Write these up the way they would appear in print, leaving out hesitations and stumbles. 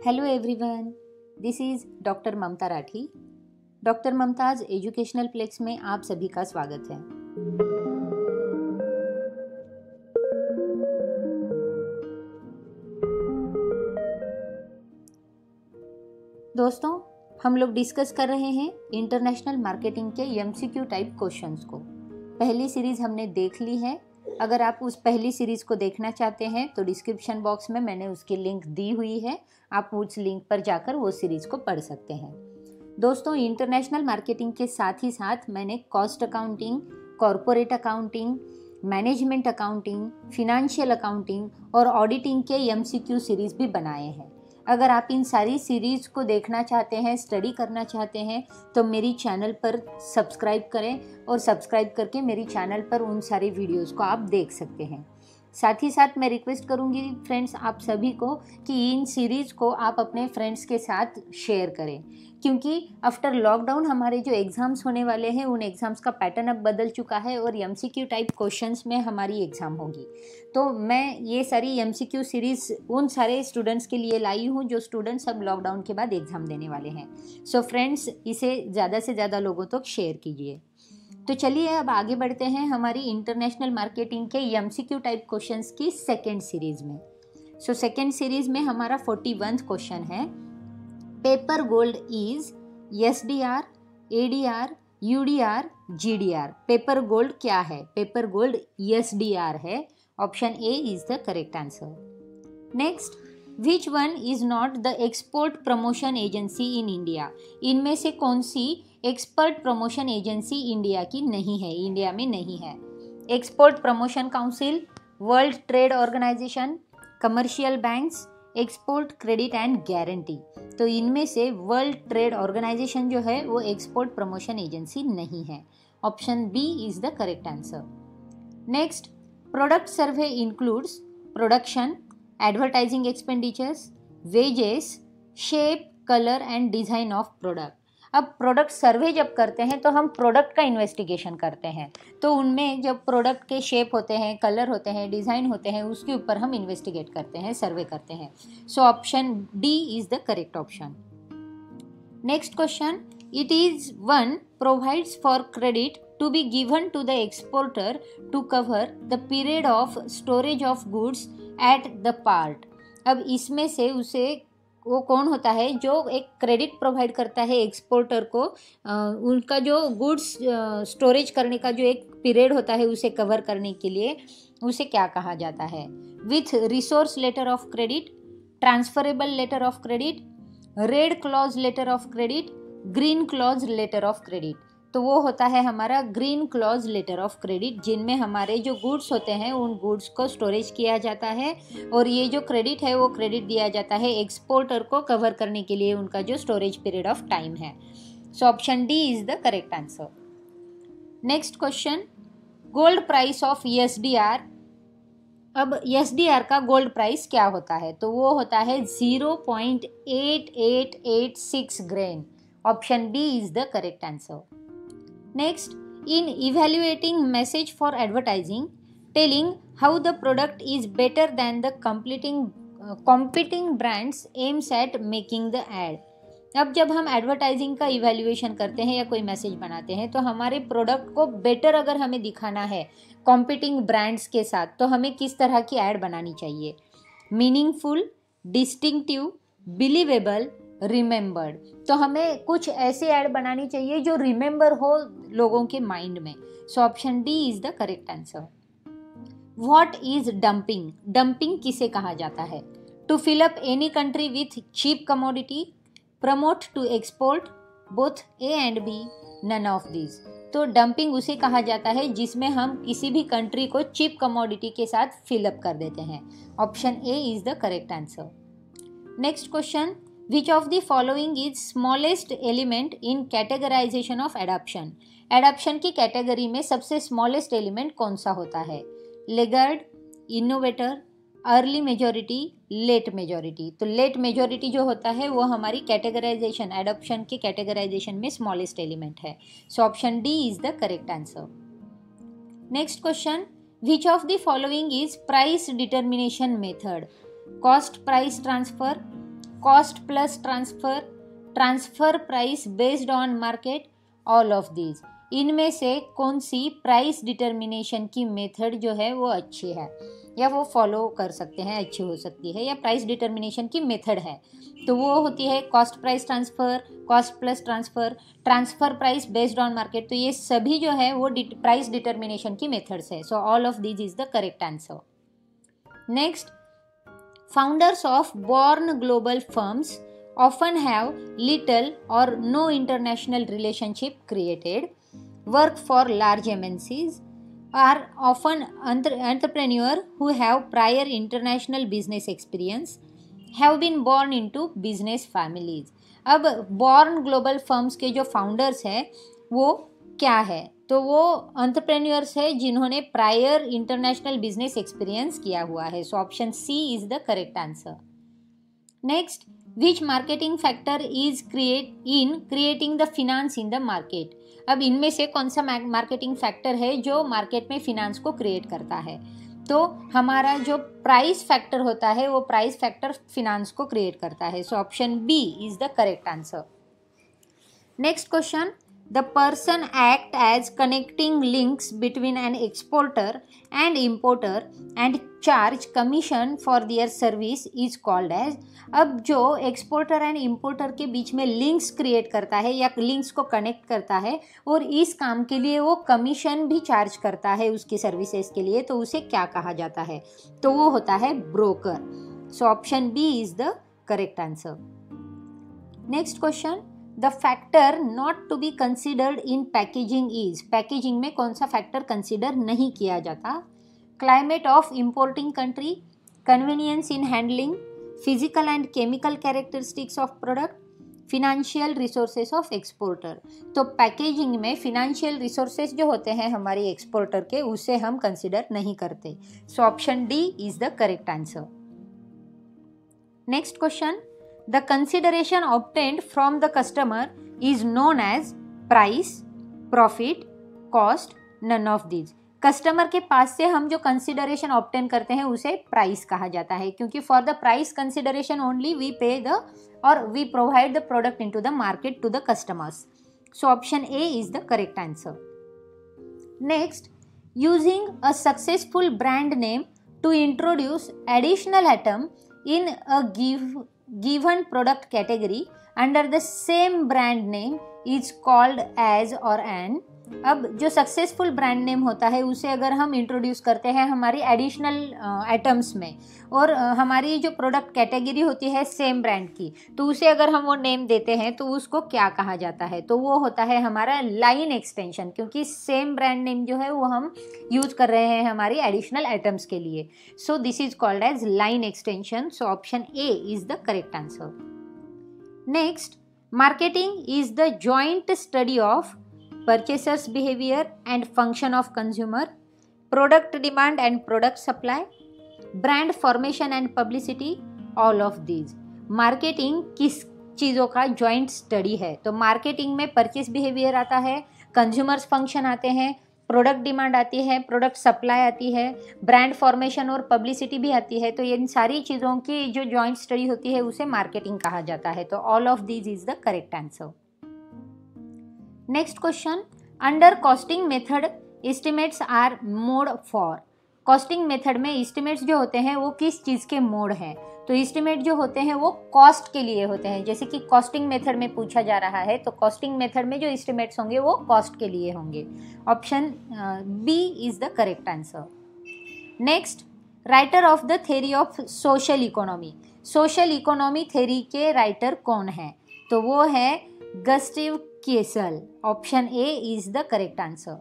Hello everyone, this is doctor Mamta Rathi. Doctor Mamta's educational plex में आप सभी का स्वागत है। दोस्तों, हम लोग डिस्कस कर रहे हैं इंटरनेशनल मार्केटिंग के एमसीक्यू टाइप क्वेश्चंस को। पहली सीरीज़ हमने देख ली है। अगर आप उस पहली सीरीज़ को देखना चाहते हैं तो डिस्क्रिप्शन बॉक्स में मैंने उसकी लिंक दी हुई है, आप उस लिंक पर जाकर वो सीरीज़ को पढ़ सकते हैं। दोस्तों, इंटरनेशनल मार्केटिंग के साथ ही साथ मैंने cost accounting, corporate accounting, management accounting, financial accounting और ऑडिटिंग के एमसीक्यू सीरीज़ भी बनाए हैं। अगर आप इन सारी सीरीज़ को देखना चाहते हैं, स्टडी करना चाहते हैं, तो मेरी चैनल पर सब्सक्राइब करें और सब्सक्राइब करके मेरी चैनल पर उन सारी वीडियोस को आप देख सकते हैं। साथ ही साथ मैं रिक्वेस्ट करूंगी फ्रेंड्स आप सभी को कि इन सीरीज़ को आप अपने फ्रेंड्स के साथ शेयर करें, क्योंकि आफ्टर लॉकडाउन हमारे जो एग्ज़ाम्स होने वाले हैं उन एग्ज़ाम्स का पैटर्न अब बदल चुका है और एमसीक्यू टाइप क्वेश्चंस में हमारी एग्ज़ाम होगी। तो मैं ये सारी एमसीक्यू सीरीज़ उन सारे स्टूडेंट्स के लिए लाई हूँ जो स्टूडेंट्स अब लॉकडाउन के बाद एग्ज़ाम देने वाले हैं। सो फ्रेंड्स, इसे ज़्यादा से ज़्यादा लोगों तक शेयर कीजिए। तो चलिए अब आगे बढ़ते हैं हमारी इंटरनेशनल मार्केटिंग के एमसीक्यू टाइप क्वेश्चंस की सेकेंड सीरीज़ में। सो सेकेंड सीरीज़ में हमारा 41वां क्वेश्चन है, paper gold is SDR, ADR, UDR, GDR. Paper gold क्या है? पेपर गोल्ड एसडीआर है। Option A is the correct answer. Next, which one is not the export promotion agency in India? इनमें से कौन सी एक्सपर्ट प्रमोशन एजेंसी इंडिया की नहीं है, इंडिया में नहीं है? Export promotion council, world trade organisation, commercial banks, export credit and guarantee. तो इनमें से वर्ल्ड ट्रेड ऑर्गेनाइजेशन जो है वो एक्सपोर्ट प्रमोशन एजेंसी नहीं है। Option B is the correct answer. Next, product survey includes production, advertising expenditures, wages, shape, colour and design of product. अब product survey जब करते हैं तो हम प्रोडक्ट का इन्वेस्टिगेशन करते हैं, तो उनमें जब प्रोडक्ट के शेप होते हैं, कलर होते हैं, डिज़ाइन होते हैं, उसके ऊपर हम इन्वेस्टिगेट करते हैं, सर्वे करते हैं। So option D is the correct option. Next question, it is one provides for credit to be given to the exporter to cover the period of storage of goods at the port। अब इसमें से उसे वो कौन होता है जो एक क्रेडिट प्रोवाइड करता है एक्सपोर्टर को, उनका जो गुड्स स्टोरेज करने का जो एक पीरियड होता है उसे कवर करने के लिए, उसे क्या कहा जाता है? With resource letter of credit, transferable letter of credit, red clause letter of credit, green clause letter of credit. तो वो होता है हमारा green clause letter of credit, जिनमें हमारे जो गुड्स होते हैं उन गुड्स को स्टोरेज किया जाता है और ये जो क्रेडिट है वो क्रेडिट दिया जाता है एक्सपोर्टर को कवर करने के लिए उनका जो स्टोरेज पीरियड ऑफ टाइम है। So option D is the correct answer. Next question, gold price of SDR. अब एसडीआर का गोल्ड प्राइस क्या होता है? तो वो होता है 0.8886 grain. Option B is the correct answer. Next, in evaluating message for advertising, telling how the product is better than the competing brands aims at making the ad। अब जब हम एडवर्टाइजिंग का इवैल्यूएशन करते हैं या कोई मैसेज बनाते हैं तो हमारे प्रोडक्ट को बेटर अगर हमें दिखाना है कॉम्पिटिंग ब्रांड्स के साथ, तो हमें किस तरह की ऐड बनानी चाहिए? Meaningful, distinctive, believable, remembered. तो हमें कुछ ऐसे ऐड बनानी चाहिए जो रिमेंबर हो लोगों के माइंड में। So option D is the correct answer. What is dumping? Dumping किसे कहा जाता है? To fill up any country with cheap commodity, promote to export, both A and B, none of this. तो dumping उसे कहा जाता है जिसमें हम किसी भी कंट्री को चीप कमोडिटी के साथ फिलअप कर देते हैं। Option A is the correct answer. Next question, Which of the following is smallest element in categorization of adoption? Adoption की कैटेगरी में सबसे स्मॉलेस्ट एलिमेंट कौन सा होता है? Laggard, innovator, early majority, late majority. तो लेट मेजॉरिटी जो होता है वो हमारी कैटेगराइजेशन, एडॉप्शन की कैटेगराइजेशन में स्मॉलेस्ट एलिमेंट है। So option D is the correct answer. Next question, which of the following is price determination method? Cost price transfer, cost plus transfer, transfer price based on market, all of these. इनमें से कौन सी price determination की method जो है वो अच्छी है या वो फॉलो कर सकते हैं, अच्छी हो सकती है, या प्राइस डिटर्मिनेशन की मेथड है? तो वो होती है cost price transfer, cost plus transfer, transfer price based on market. तो ये सभी जो है वो प्राइस डिटर्मिनेशन की मेथड्स है। So all of these is the correct answer. Next, founders of born global firms often have little or no international relationship created, work for large MNCs, are often entrepreneurs who have prior international business experience, have been born into business families। अब born global firms के जो founders हैं वो क्या है? तो वो entrepreneurs है जिन्होंने prior international business experience किया हुआ है। So option C is the correct answer. Next, which marketing factor is creating the finance in the market. अब इनमें से कौन सा मार्केटिंग फैक्टर है जो मार्केट में फिनांस को क्रिएट करता है? तो हमारा जो प्राइस फैक्टर होता है वो प्राइस फैक्टर फिनांस को क्रिएट करता है। So option B is the correct answer. Next question, the person act as connecting links between an exporter and importer and charge commission for their service is called as। अब जो exporter and importer के बीच में links create करता है या links को connect करता है और इस काम के लिए वो कमीशन भी चार्ज करता है उसकी सर्विसेज के लिए, तो उसे क्या कहा जाता है? तो वो होता है broker. So option B is the correct answer. Next question, the factor not to be considered in packaging is. Packaging में कौन सा फैक्टर कंसिडर नहीं किया जाता? Climate of importing country, convenience in handling, physical and chemical characteristics of product, financial resources of exporter. तो packaging में financial resources जो होते हैं हमारी एक्सपोर्टर के, उसे हम कंसिडर नहीं करते। सो option D is the correct answer. Next question, the consideration obtained from the customer is known as price, profit, cost, none of these। Customer के पास से हम जो कंसिडरेशन ऑब्टेन करते हैं उसे प्राइस कहा जाता है, क्योंकि for the price consideration only we pay the और we provide the product into the market to the customers. So option A is the correct answer. Next, using a successful brand name to introduce additional item in a given product category under the same brand name is called as or an। अब जो successful brand name होता है उसे अगर हम introduce करते हैं हमारी एडिशनल आइटम्स में और हमारी जो प्रोडक्ट कैटेगरी होती है सेम ब्रांड की, तो उसे अगर हम वो नेम देते हैं तो उसको क्या कहा जाता है? तो वो होता है हमारा लाइन एक्सटेंशन, क्योंकि सेम ब्रांड नेम जो है वो हम यूज कर रहे हैं हमारी एडिशनल आइटम्स के लिए। So this is called as line extension. So option A is the correct answer. Next, marketing is the joint study of purchasers behavior and function of consumer, product demand and product supply, brand formation and publicity, all of these। Marketing किस चीज़ों का joint study है? तो marketing में purchase behaviour आता है, consumers function आते हैं, प्रोडक्ट डिमांड आती है, प्रोडक्ट सप्लाई आती है, ब्रांड फॉर्मेशन और पब्लिसिटी भी आती है। तो इन सारी चीज़ों की जो जॉइंट स्टडी होती है उसे मार्केटिंग कहा जाता है। तो all of these is the correct answer. Next question, under costing method estimates are mode for. Costing method में एस्टिमेट्स जो होते हैं वो किस चीज़ के मोड हैं? तो एस्टिमेट जो होते हैं वो कॉस्ट के लिए होते हैं, जैसे कि कॉस्टिंग मेथड में पूछा जा रहा है, तो कॉस्टिंग मेथड में जो एस्टिमेट्स होंगे वो कॉस्ट के लिए होंगे। Option B is the correct answer. Next, writer of the theory of social economy. Social economy theory के राइटर कौन है? तो वो है Gustav Cassel. Option A is the correct answer.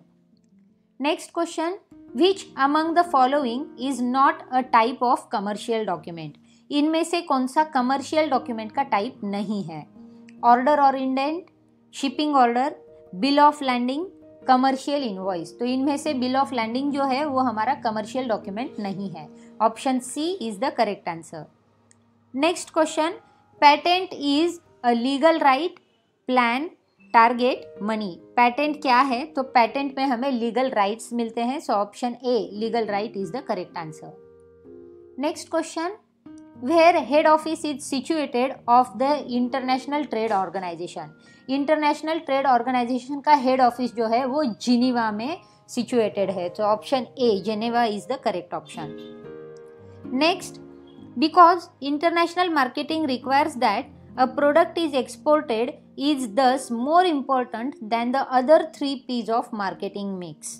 Next question, which among the following is not a type of commercial document. इनमें से कौन सा कमर्शियल डॉक्यूमेंट का टाइप नहीं है? ऑर्डर और indent, shipping order, bill of landing, commercial invoice. तो इनमें से बिल ऑफ लैंडिंग जो है वो हमारा कमर्शियल डॉक्यूमेंट नहीं है। Option C is the correct answer. Next question, patent is a legal right, plan, target, money. Patent क्या है? तो पेटेंट में हमें लीगल राइट्स मिलते हैं। So option a legal right is the correct answer. Next question, where head office is situated of the International Trade Organization. International trade organisation का head office जो है वो जिनीवा में सिचुएटेड है, तो option A Geneva is the correct option. Next, because international marketing requires that a product is exported is thus more important than the other 3 P's of marketing mix.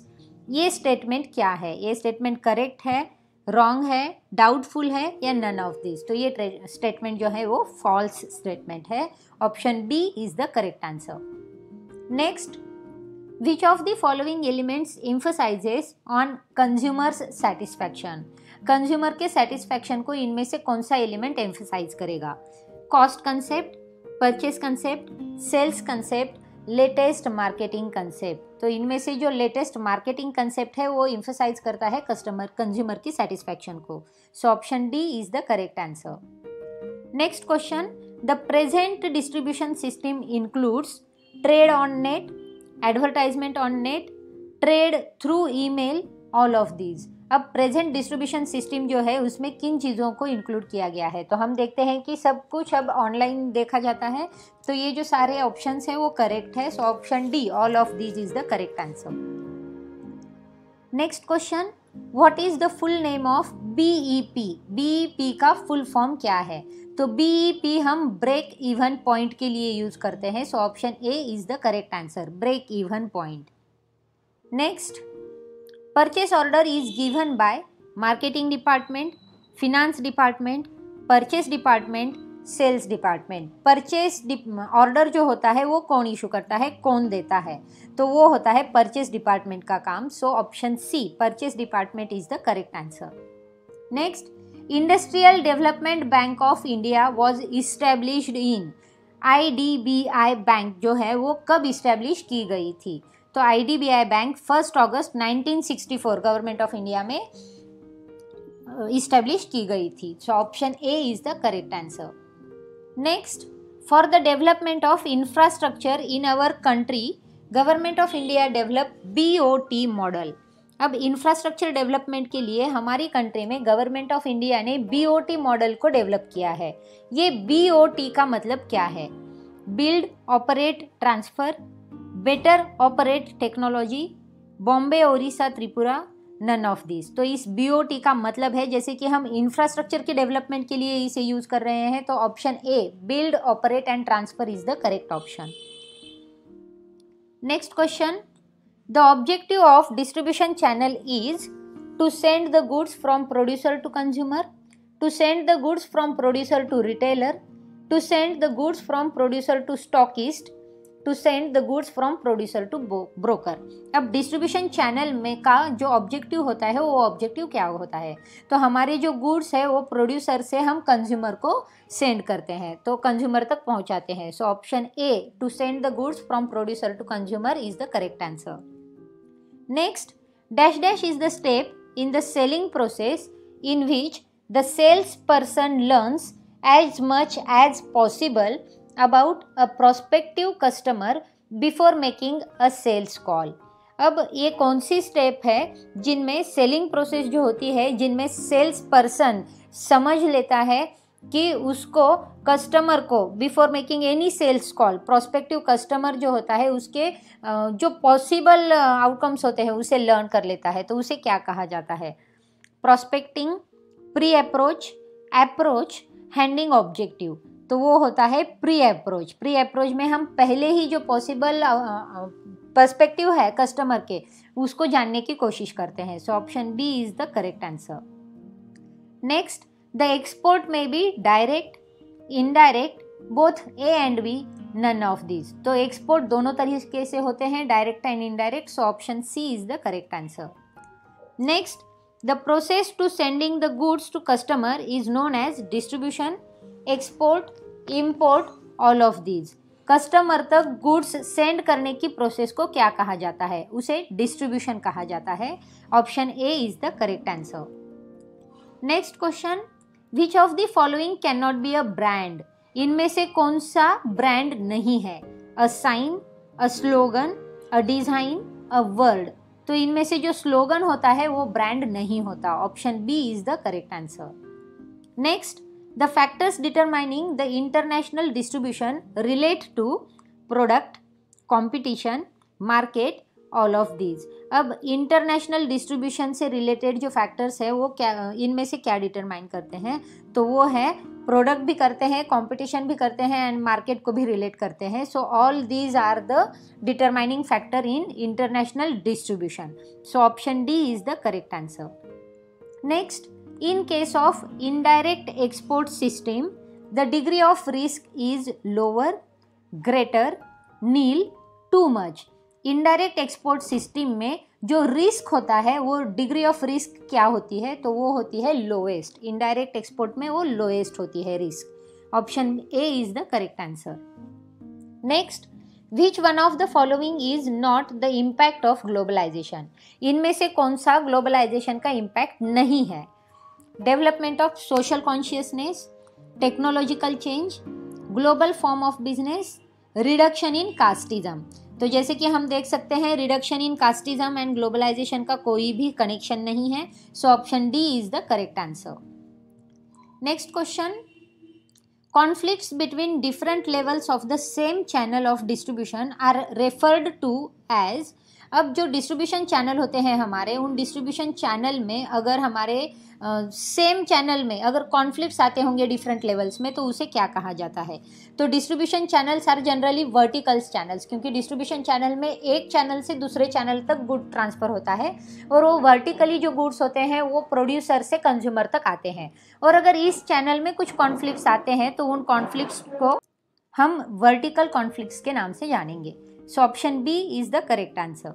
ये statement क्या है? ये statement correct है, wrong है, doubtful है या none of this? तो ये स्टेटमेंट जो है वो फॉल्स स्टेटमेंट है. Option B is the correct answer. Next, which of the following elements emphasises on consumers satisfaction? Consumer के सेटिस्फैक्शन को इनमें से कौन सा एलिमेंट एम्फसाइज करेगा? Cost concept, purchase concept, sales concept, latest marketing concept. तो इनमें से जो लेटेस्ट मार्केटिंग कंसेप्ट है वो एम्फसाइज करता है कंज्यूमर की सेटिस्फैक्शन को. सो option D is the correct answer. Next question, the present distribution system includes trade on net, advertisement on net, trade through email, all of these. अब present distribution system जो है उसमें किन चीज़ों को इंक्लूड किया गया है? तो हम देखते हैं कि सब कुछ अब ऑनलाइन देखा जाता है, तो ये जो सारे ऑप्शंस हैं वो करेक्ट है. So option D all of these is the correct answer. Next question, what is the full name of BEP? BEP का फुल फॉर्म क्या है? तो बीईपी हम ब्रेक इवन पॉइंट के लिए यूज करते हैं. So option A is the correct answer, break even point. Next, purchase order is given by marketing department, finance department, purchase department, sales department. purchase order जो होता है वो कौन इशू करता है, कौन देता है? तो वो होता है purchase department का काम. So option C purchase department is the correct answer. Next, Industrial Development Bank of India was established in. IDBI bank जो है वो कब इस्टेब्लिश की गई थी? तो IDBI bank 1 August 1964 government of India में इस्टेब्लिश की गई थी. सो option A is the correct answer. Next, for the development of infrastructure in our country government of India develop BOT model. अब इंफ्रास्ट्रक्चर डेवलपमेंट के लिए हमारी कंट्री में government of India ने BOT मॉडल को डेवलप किया है. ये BOT का मतलब क्या है? Build, operate, transfer, better operate technology, Bombay, Odisha, Tripura, none of this. तो इस BOT का मतलब है जैसे कि हम इंफ्रास्ट्रक्चर के डेवलपमेंट के लिए इसे यूज कर रहे हैं, तो option A build, operate and transfer is the correct option. Next question, the objective of distribution channel is to send the goods from producer to consumer, to send the goods from producer to retailer, to send the goods from producer to stockist, to send the goods from producer to broker. अब distribution channel में का जो objective होता है वो objective क्या होता है? तो हमारे जो गुड्स है वो प्रोड्यूसर से हम कंज्यूमर को सेंड करते हैं, तो कंज्यूमर तक पहुंचाते हैं. So option A to send the goods from producer to consumer is the correct answer. Next, dash dash is the step in the selling process in which the sales person learns as much as possible about a prospective customer before making a sales call. अब ये कौन see step है जिनमें selling process जो होती है, जिनमें sales person समझ लेता है कि उसको कस्टमर को before making any sales call, prospective customer जो होता है उसके जो पॉसिबल आउटकम्स होते हैं उसे लर्न कर लेता है, तो उसे क्या कहा जाता है? Prospecting, pre approach, approach, handing objective. तो वो होता है प्री अप्रोच. प्री अप्रोच में हम पहले ही जो पॉसिबल पर्सपेक्टिव है कस्टमर के उसको जानने की कोशिश करते हैं. So option B is the correct answer. Next, the export may be direct, indirect, both A and B, none of this. तो एक्सपोर्ट दोनों तरीके से होते हैं, direct and indirect. So option C is the correct answer. Next, the process to sending the goods to customer is known as distribution, export, import, all of these. Customer तक goods send करने की process को क्या कहा जाता है? उसे distribution कहा जाता है. Option A is the correct answer. Next question, which of the following can not be a brand? इनमें से कौन सा ब्रांड नहीं है? A sign, a slogan, a design, a word. तो इनमें से जो स्लोगन होता है वो ब्रांड नहीं होता. Option B is the correct answer. Next, the factors determining the international distribution relate to product, competition, market, all of these. अब इंटरनेशनल डिस्ट्रीब्यूशन से रिलेटेड जो फैक्टर्स है वो क्या, इनमें से क्या डिटरमाइन करते हैं, तो वो है प्रोडक्ट भी करते हैं, कंपटीशन भी करते हैं एंड मार्केट को भी रिलेट करते हैं। So all these are the determining factor in international distribution. So option D is the correct answer. Next, in case of indirect export system the degree of risk is lower, greater, nil, too much. Indirect export system में जो risk होता है वो degree of risk क्या होती है, तो वो होती है लोएस्ट। इनडायरेक्ट एक्सपोर्ट में वो लोएस्ट होती है risk. Option A is the correct answer. Next, which one of the following is not the impact of globalization. इनमें से कौन सा ग्लोबलाइजेशन का इम्पैक्ट नहीं है? Development of social consciousness, technological change, global form of business, reduction in casteism. तो जैसे कि हम देख सकते हैं reduction in casteism and globalization का कोई भी कनेक्शन नहीं है। So option D is the correct answer. Next question, conflicts between different levels of the same channel of distribution are referred to as. अब जो डिस्ट्रीब्यूशन चैनल होते हैं हमारे, उन डिस्ट्रीब्यूशन चैनल में अगर हमारे सेम चैनल में अगर कॉन्फ्लिक्ट्स आते होंगे डिफरेंट लेवल्स में, तो उसे क्या कहा जाता है? तो distribution channels are generally verticals channels, क्योंकि डिस्ट्रीब्यूशन चैनल में एक चैनल से दूसरे चैनल तक गुड ट्रांसफ़र होता है और वो वर्टिकली जो गुड्स होते हैं वो प्रोड्यूसर से कंज्यूमर तक आते हैं। और अगर इस चैनल में कुछ कॉन्फ्लिक्ट्स आते हैं तो उन कॉन्फ्लिक्ट्स को हम वर्टिकल कॉन्फ्लिक्ट्स के नाम से जानेंगे। So option B is the correct answer.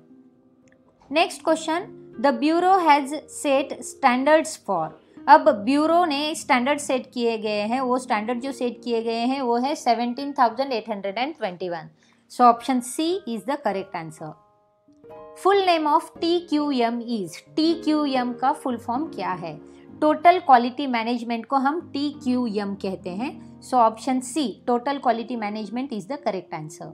Next question, the bureau has set standards for. अब ब्यूरो ने स्टैंडर्ड सेट किए गए हैं, वो स्टैंडर्ड जो सेट किए गए हैं वो है 17,821। So option C is the correct answer. Full name of TQM is. TQM का फुल फॉर्म क्या है? टोटल क्वालिटी मैनेजमेंट को हम TQM कहते हैं। So option C, total quality management is the correct answer.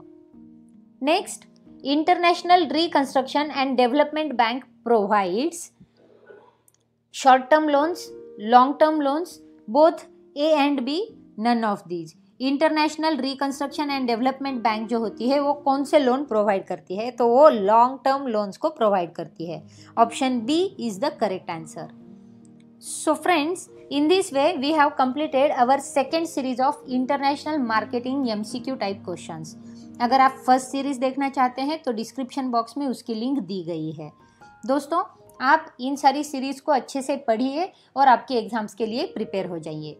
Next, International Reconstruction and Development Bank provides short-term loans, long-term loans, both A and B, none of these. International reconstruction and development bank जो होती है वो कौन से loan provide करती है? तो वो लॉन्ग टर्म लोन्स को प्रोवाइड करती है। Option B is the correct answer. So friends, in this way we have completed our second series of international marketing MCQ type questions. अगर आप फर्स्ट सीरीज देखना चाहते हैं तो डिस्क्रिप्शन बॉक्स में उसकी लिंक दी गई है। दोस्तों, आप इन सारी सीरीज़ को अच्छे से पढ़िए और आपके एग्ज़ाम्स के लिए प्रिपेयर हो जाइए।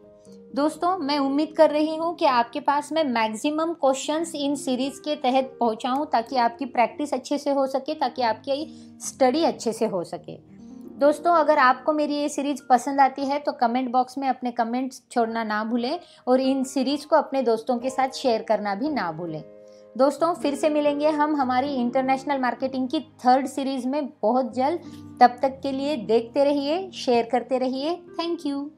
दोस्तों, मैं उम्मीद कर रही हूँ कि आपके पास मैं मैक्सिमम क्वेश्चंस इन सीरीज़ के तहत पहुँचाऊँ ताकि आपकी प्रैक्टिस अच्छे से हो सके, ताकि आपकी स्टडी अच्छे से हो सके। दोस्तों, अगर आपको मेरी ये सीरीज़ पसंद आती है तो कमेंट बॉक्स में अपने कमेंट्स छोड़ना ना भूलें और इन सीरीज़ को अपने दोस्तों के साथ शेयर करना भी ना भूलें। दोस्तों, फिर से मिलेंगे हम हमारी इंटरनेशनल मार्केटिंग की थर्ड सीरीज़ में बहुत जल्द। तब तक के लिए देखते रहिए, शेयर करते रहिए। Thank you.